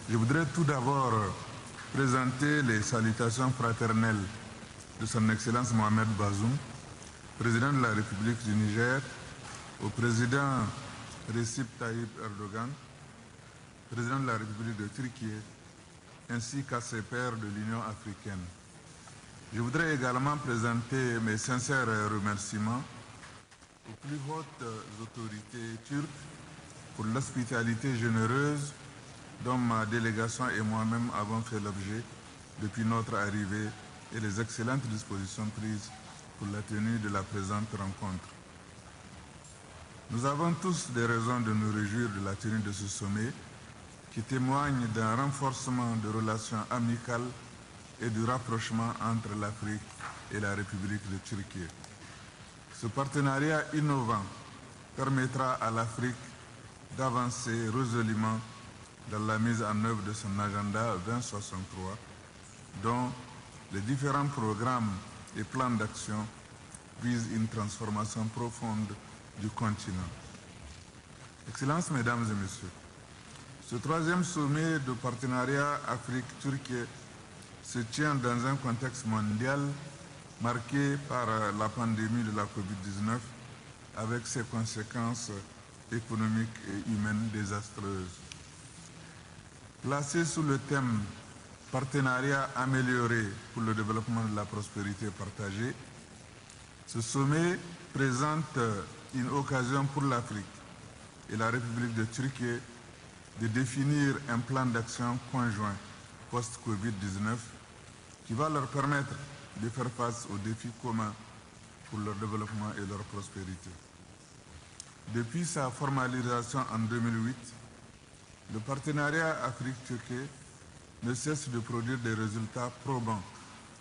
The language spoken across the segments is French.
Je voudrais tout d'abord présenter les salutations fraternelles de son Excellence Mohamed Bazoum, président de la République du Niger, au président Recep Tayyip Erdogan, président de la République de Turquie, ainsi qu'à ses pairs de l'Union africaine. Je voudrais également présenter mes sincères remerciements aux plus hautes autorités turques pour l'hospitalité généreuse dont ma délégation et moi-même avons fait l'objet depuis notre arrivée et les excellentes dispositions prises pour la tenue de la présente rencontre. Nous avons tous des raisons de nous réjouir de la tenue de ce sommet qui témoigne d'un renforcement de relations amicales et du rapprochement entre l'Afrique et la République de Turquie. Ce partenariat innovant permettra à l'Afrique d'avancer résolument dans la mise en œuvre de son agenda 2063, dont les différents programmes et plans d'action visent une transformation profonde du continent. Excellences, Mesdames et Messieurs, ce troisième sommet de partenariat Afrique-Turquie se tient dans un contexte mondial marqué par la pandémie de la Covid-19 avec ses conséquences économiques et humaines désastreuses. Placé sous le thème « Partenariat amélioré pour le développement de la prospérité partagée », ce sommet présente une occasion pour l'Afrique et la République de Turquie de définir un plan d'action conjoint post-Covid-19 qui va leur permettre de faire face aux défis communs pour leur développement et leur prospérité. Depuis sa formalisation en 2008, le partenariat Afrique-Turquie ne cesse de produire des résultats probants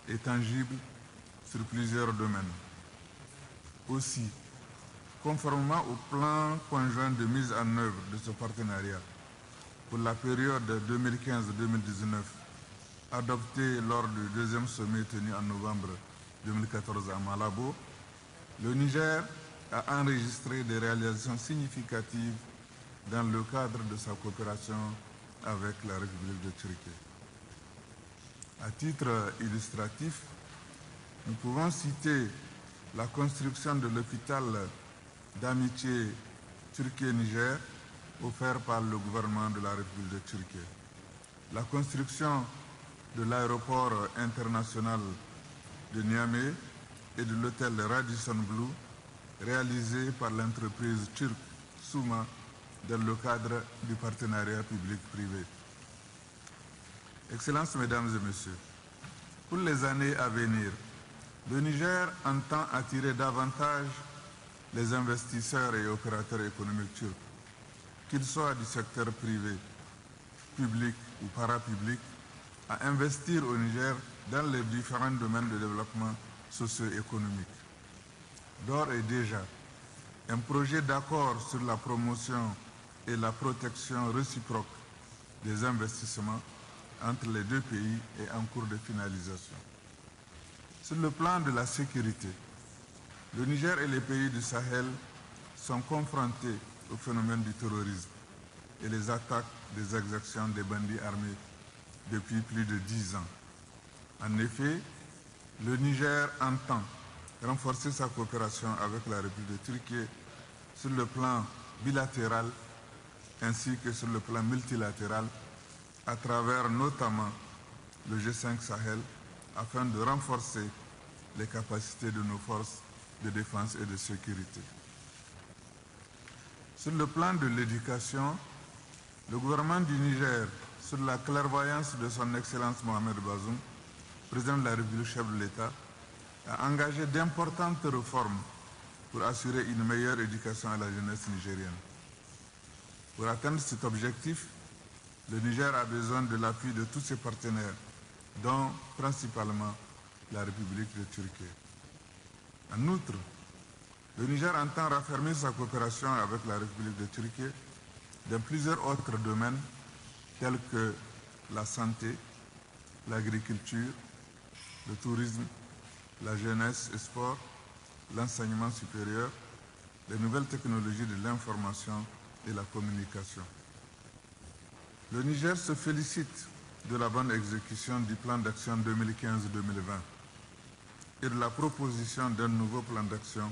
et tangibles sur plusieurs domaines. Aussi, conformément au plan conjoint de mise en œuvre de ce partenariat pour la période 2015-2019, adopté lors du deuxième sommet tenu en novembre 2014 à Malabo, le Niger a enregistré des réalisations significatives dans le cadre de sa coopération avec la République de Turquie. À titre illustratif, nous pouvons citer la construction de l'hôpital d'amitié Turquie-Niger offert par le gouvernement de la République de Turquie, la construction de l'aéroport international de Niamey et de l'hôtel Radisson Blu réalisé par l'entreprise turque Suma dans le cadre du partenariat public-privé. Excellences, Mesdames et Messieurs, pour les années à venir, le Niger entend attirer davantage les investisseurs et opérateurs économiques turcs, qu'ils soient du secteur privé, public ou parapublic, à investir au Niger dans les différents domaines de développement socio-économique. D'ores et déjà, un projet d'accord sur la promotion et la protection réciproque des investissements entre les deux pays est en cours de finalisation. Sur le plan de la sécurité, le Niger et les pays du Sahel sont confrontés au phénomène du terrorisme et les attaques des exactions des bandits armés depuis plus de 10 ans. En effet, le Niger entend renforcer sa coopération avec la République de Turquie sur le plan bilatéral ainsi que sur le plan multilatéral à travers notamment le G5 Sahel afin de renforcer les capacités de nos forces de défense et de sécurité. Sur le plan de l'éducation, le gouvernement du Niger, sur la clairvoyance de son Excellence Mohamed Bazoum, président de la République, chef de l'État, a engagé d'importantes réformes pour assurer une meilleure éducation à la jeunesse nigérienne. Pour atteindre cet objectif, le Niger a besoin de l'appui de tous ses partenaires, dont principalement la République de Turquie. En outre, le Niger entend raffermir sa coopération avec la République de Turquie dans plusieurs autres domaines tels que la santé, l'agriculture, le tourisme, la jeunesse et sport, l'enseignement supérieur, les nouvelles technologies de l'information et la communication. Le Niger se félicite de la bonne exécution du plan d'action 2015-2020 et de la proposition d'un nouveau plan d'action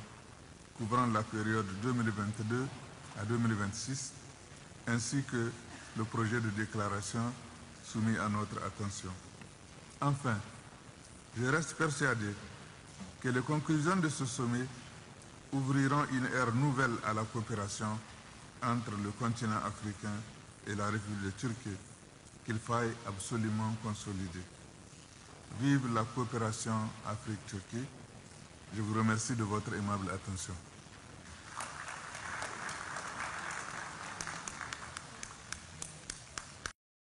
couvrant la période 2022 à 2026, ainsi que le projet de déclaration soumis à notre attention. Enfin, je reste persuadé que les conclusions de ce sommet ouvriront une ère nouvelle à la coopération entre le continent africain et la République de Turquie, qu'il faille absolument consolider. Vive la coopération Afrique-Turquie. Je vous remercie de votre aimable attention.